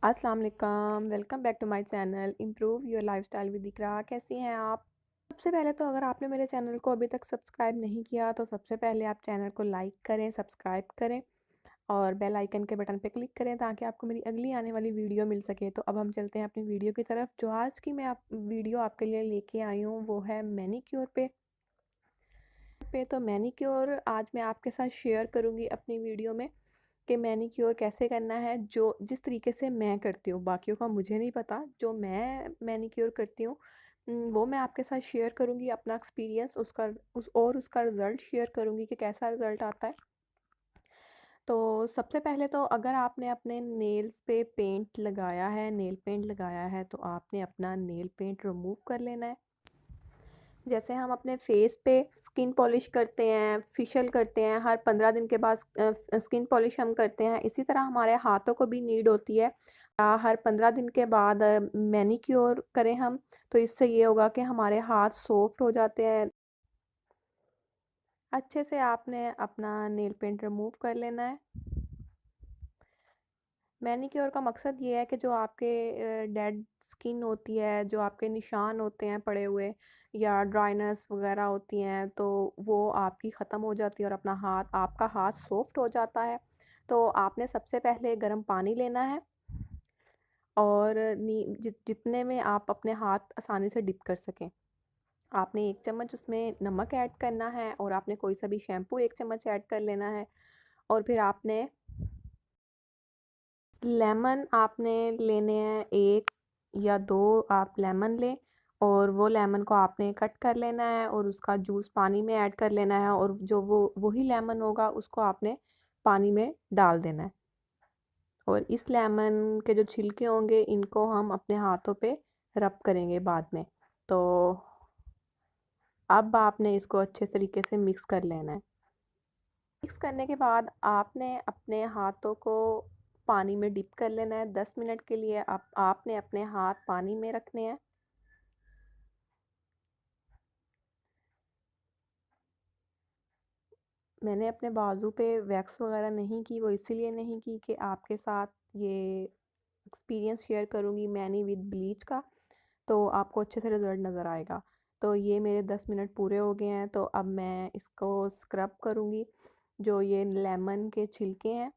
अस्सलाम वालेकुम, welcome back to my channel improve your lifestyle with Iqra. कैसी हैं आप? सबसे पहले तो अगर आपने मेरे चैनल को अभी तक सब्सक्राइब नहीं किया तो सबसे पहले आप चैनल को लाइक करें, सब्सक्राइब करें और बेल आइकन के बटन पे क्लिक करें ताकि आपको मेरी अगली आने वाली वीडियो मिल सके। तो अब हम चलते हैं अपनी वीडियो की तरफ। जो आज की मैं आप वीडियो आपके लिए लेके आई हूँ वो है मैनीक्योर पे। तो मैनीक्योर आज मैं आपके साथ शेयर करूँगी अपनी वीडियो में कि मैनीक्योर कैसे करना है, जो जिस तरीके से मैं करती हूँ। बाकियों का मुझे नहीं पता, जो मैं मैनीक्योर करती हूँ वो मैं आपके साथ शेयर करूँगी अपना एक्सपीरियंस, उसका रिज़ल्ट शेयर करूँगी कि कैसा रिज़ल्ट आता है। तो सबसे पहले तो अगर आपने अपने नेल्स पे पेंट लगाया है, नेल पेंट लगाया है, तो आपने अपना नेल पेंट रिमूव कर लेना है। जैसे हम अपने फेस पे स्किन पॉलिश करते हैं, फेशियल करते हैं, हर 15 दिन के बाद स्किन पॉलिश हम करते हैं, इसी तरह हमारे हाथों को भी नीड होती है। हर 15 दिन के बाद मैनीक्योर करें हम, तो इससे ये होगा कि हमारे हाथ सॉफ्ट हो जाते हैं। अच्छे से आपने अपना नेल पेंट रिमूव कर लेना है। मैनीक्योर का मकसद ये है कि जो आपके डेड स्किन होती है, जो आपके निशान होते हैं पड़े हुए या ड्राइनेस वगैरह होती हैं, तो वो आपकी ख़त्म हो जाती है और आपका हाथ सॉफ्ट हो जाता है। तो आपने सबसे पहले गर्म पानी लेना है और जितने में आप अपने हाथ आसानी से डिप कर सकें। आपने 1 चम्मच उसमें नमक ऐड करना है और आपने कोई सा भी शैम्पू 1 चम्मच ऐड कर लेना है और फिर आपने लेमन आपने लेने हैं, 1 या 2 आप लेमन लें और वो लेमन को आपने कट कर लेना है और उसका जूस पानी में ऐड कर लेना है और जो वही लेमन होगा उसको आपने पानी में डाल देना है। और इस लेमन के जो छिलके होंगे इनको हम अपने हाथों पे रब करेंगे बाद में। तो अब आपने इसको अच्छे तरीके से मिक्स कर लेना है। मिक्स करने के बाद आपने अपने हाथों को पानी में डिप कर लेना है। 10 मिनट के लिए आपने अपने हाथ पानी में रखने हैं। मैंने अपने बाजू पे वैक्स वगैरह नहीं की, वो इसीलिए नहीं की कि आपके साथ ये एक्सपीरियंस शेयर करूँगी मैनी विद ब्लीच का, तो आपको अच्छे से रिज़ल्ट नज़र आएगा। तो ये मेरे 10 मिनट पूरे हो गए हैं, तो अब मैं इसको स्क्रब करूँगी। जो ये लेमन के छिलके हैं,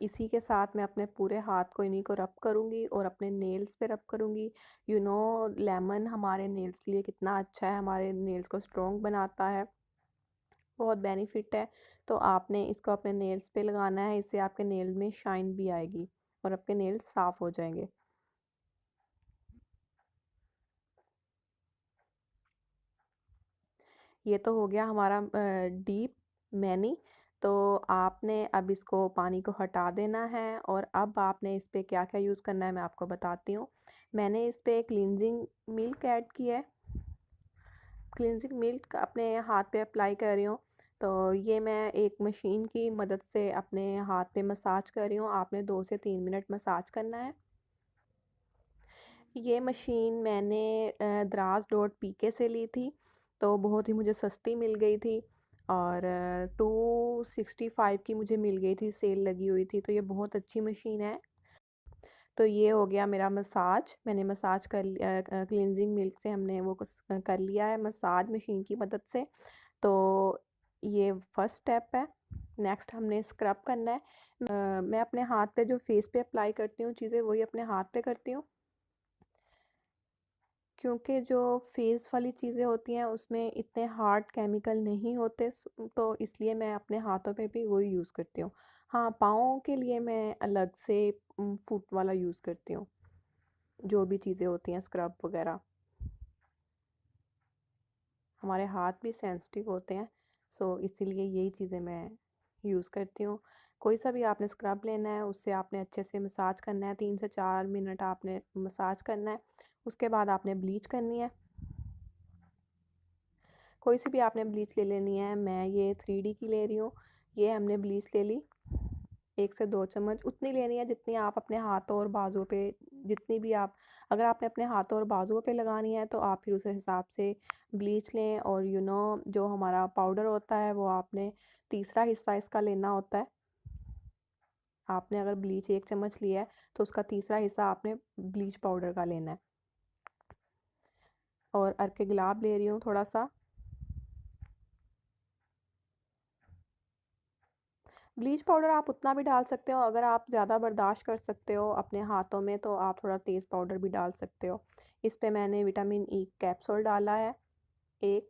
इसी के साथ मैं अपने पूरे हाथ को इन्हीं को रब करूँगी और अपने नेल्स पे रब करूँगी। लेमन हमारे नेल्स के लिए कितना अच्छा है, हमारे नेल्स को स्ट्रॉन्ग बनाता है, बहुत बेनिफिट है। तो आपने इसको अपने नेल्स पे लगाना है, इससे आपके नेल में शाइन भी आएगी और आपके नेल्स साफ़ हो जाएंगे। ये तो हो गया हमारा डीप मैनी। तो आपने अब इसको पानी को हटा देना है और अब आपने इस पे क्या-क्या यूज़ करना है मैं आपको बताती हूँ। मैंने इस पे क्लींजिंग मिल्क ऐड की है। क्लींजिंग मिल्क अपने हाथ पे अप्लाई कर रही हूँ। तो ये मैं एक मशीन की मदद से अपने हाथ पे मसाज कर रही हूँ। आपने 2 से 3 मिनट मसाज करना है। ये मशीन मैंने द्रास डॉट पीके से ली थी, तो बहुत ही मुझे सस्ती मिल गई थी और 265 की मुझे मिल गई थी, सेल लगी हुई थी, तो ये बहुत अच्छी मशीन है। तो ये हो गया मेरा मसाज, मैंने मसाज क्लींजिंग मिल्क से हमने वो कर लिया है मसाज मशीन की मदद से। तो ये फर्स्ट स्टेप है। नेक्स्ट हमने स्क्रब करना है। मैं अपने हाथ पे जो फेस पे अप्लाई करती हूँ चीज़ें वही अपने हाथ पे करती हूँ, क्योंकि जो फेस वाली चीज़ें होती हैं उसमें इतने हार्ड केमिकल नहीं होते, तो इसलिए मैं अपने हाथों पे भी वही यूज़ करती हूँ। हाँ, पाँव के लिए मैं अलग से फुट वाला यूज़ करती हूँ, जो भी चीज़ें होती हैं स्क्रब वगैरह। हमारे हाथ भी सेंसिटिव होते हैं, सो इसीलिए यही चीज़ें मैं यूज़ करती हूँ। कोई सा भी आपने स्क्रब लेना है उससे आपने अच्छे से मसाज करना है, 3 से 4 मिनट आपने मसाज करना है। उसके बाद आपने ब्लीच करनी है। कोई सी भी आपने ब्लीच ले लेनी है, मैं ये 3D की ले रही हूँ। ये हमने ब्लीच ले ली, 1 से 2 चम्मच उतनी लेनी है जितनी आप अपने हाथों और बाजुओं पे, जितनी भी आप, अगर आपने अपने हाथों और बाजुओं पे लगानी है तो आप फिर उस हिसाब से ब्लीच लें। और जो हमारा पाउडर होता है वो आपने तीसरा हिस्सा इसका लेना होता है। आपने अगर ब्लीच 1 चम्मच लिया है तो उसका तीसरा हिस्सा आपने ब्लीच पाउडर का लेना है। और अर्के गुलाब ले रही हूँ थोड़ा सा। ब्लीच पाउडर आप उतना भी डाल सकते हो, अगर आप ज़्यादा बर्दाश्त कर सकते हो अपने हाथों में तो आप थोड़ा तेज़ पाउडर भी डाल सकते हो। इस पे मैंने विटामिन ई कैप्सूल डाला है 1,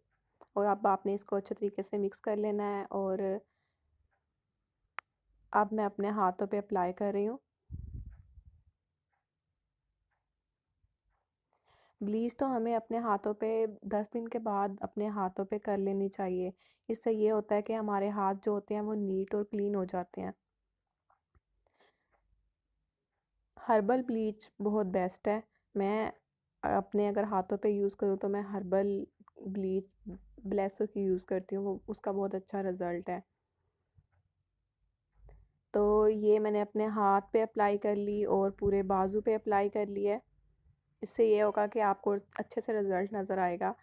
और अब आपने इसको अच्छे तरीके से मिक्स कर लेना है। और अब मैं अपने हाथों पे अप्लाई कर रही हूँ। ब्लीच तो हमें अपने हाथों पे 10 दिन के बाद अपने हाथों पे कर लेनी चाहिए। इससे ये होता है कि हमारे हाथ जो होते हैं वो नीट और क्लीन हो जाते हैं। हर्बल ब्लीच बहुत बेस्ट है। मैं अपने अगर हाथों पे यूज़ करूँ तो मैं हर्बल ब्लीच ब्लेसो की यूज़ करती हूँ, वो उसका बहुत अच्छा रिज़ल्ट है। तो ये मैंने अपने हाथ पे अप्लाई कर ली और पूरे बाजू पे अप्लाई कर ली है। इससे ये होगा कि आपको अच्छे से रिज़ल्ट नज़र आएगा।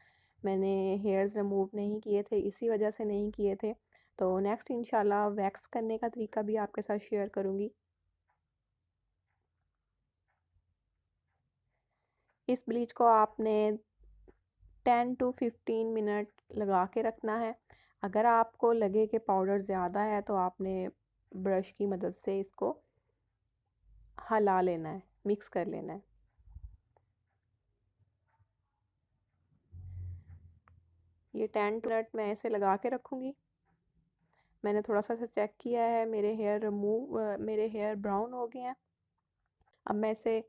मैंने हेयर्स रिमूव नहीं किए थे, इसी वजह से नहीं किए थे। तो नेक्स्ट इंशाल्लाह वैक्स करने का तरीका भी आपके साथ शेयर करूँगी। इस ब्लीच को आपने 10 टू 15 मिनट लगा के रखना है। अगर आपको लगे कि पाउडर ज़्यादा है तो आपने ब्रश की मदद से इसको हिला लेना है, मिक्स कर लेना है। ये 10 मिनट मैं ऐसे लगा के रखूँगी। मैंने थोड़ा-सा सा चेक किया है, मेरे हेयर ब्राउन हो गए हैं। अब मैं इसे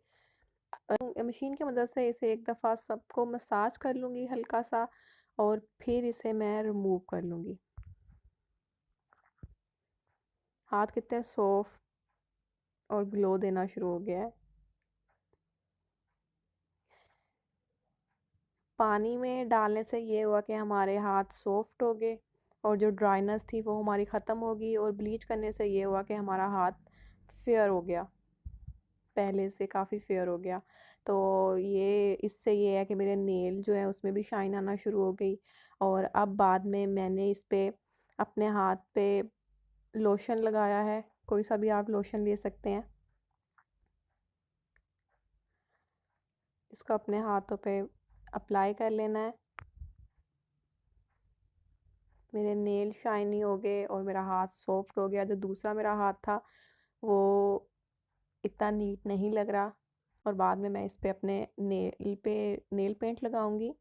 मशीन की मदद से इसे एक दफ़ा सबको मसाज कर लूँगी हल्का सा, और फिर इसे मैं रिमूव कर लूँगी। हाथ कितने सॉफ्ट और ग्लो देना शुरू हो गया है। पानी में डालने से ये हुआ कि हमारे हाथ सॉफ्ट हो गए और जो ड्राइनेस थी वो हमारी ख़त्म होगी, और ब्लीच करने से ये हुआ कि हमारा हाथ फेयर हो गया, पहले से काफ़ी फेयर हो गया। तो ये इससे ये है कि मेरे नेल जो है उसमें भी शाइन आना शुरू हो गई। और अब बाद में मैंने इस पे अपने हाथ पे लोशन लगाया है, कोई सा भी आप लोशन ले सकते हैं। इसको अपने हाथों पे अप्लाई कर लेना है। मेरे नेल शाइनी हो गए और मेरा हाथ सॉफ्ट हो गया। जो दूसरा मेरा हाथ था वो इतना नीट नहीं लग रहा। और बाद में मैं इस पे अपने नेल पेंट लगाऊंगी।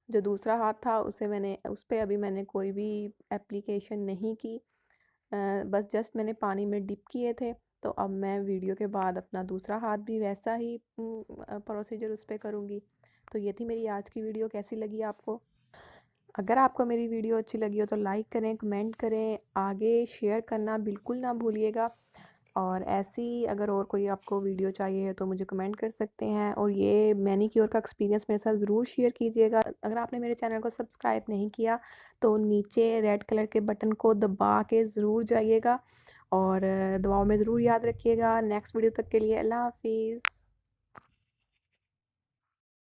जो दूसरा हाथ था उस पे अभी मैंने कोई भी एप्लीकेशन नहीं की। बस जस्ट मैंने पानी में डिप किए थे। तो अब मैं वीडियो के बाद अपना दूसरा हाथ भी वैसा ही प्रोसीजर उस पे करूँगी। तो ये थी मेरी आज की वीडियो, कैसी लगी आपको? अगर आपको मेरी वीडियो अच्छी लगी हो तो लाइक करें, कमेंट करें, आगे शेयर करना बिल्कुल ना भूलिएगा। और ऐसी अगर और कोई आपको वीडियो चाहिए तो मुझे कमेंट कर सकते हैं, और ये मैनीक्योर का एक्सपीरियंस मेरे साथ ज़रूर शेयर कीजिएगा। अगर आपने मेरे चैनल को सब्सक्राइब नहीं किया तो नीचे रेड कलर के बटन को दबा के ज़रूर जाइएगा, और दुआओं में ज़रूर याद रखिएगा। नेक्स्ट वीडियो तक के लिए अल्लाह हाफिज़।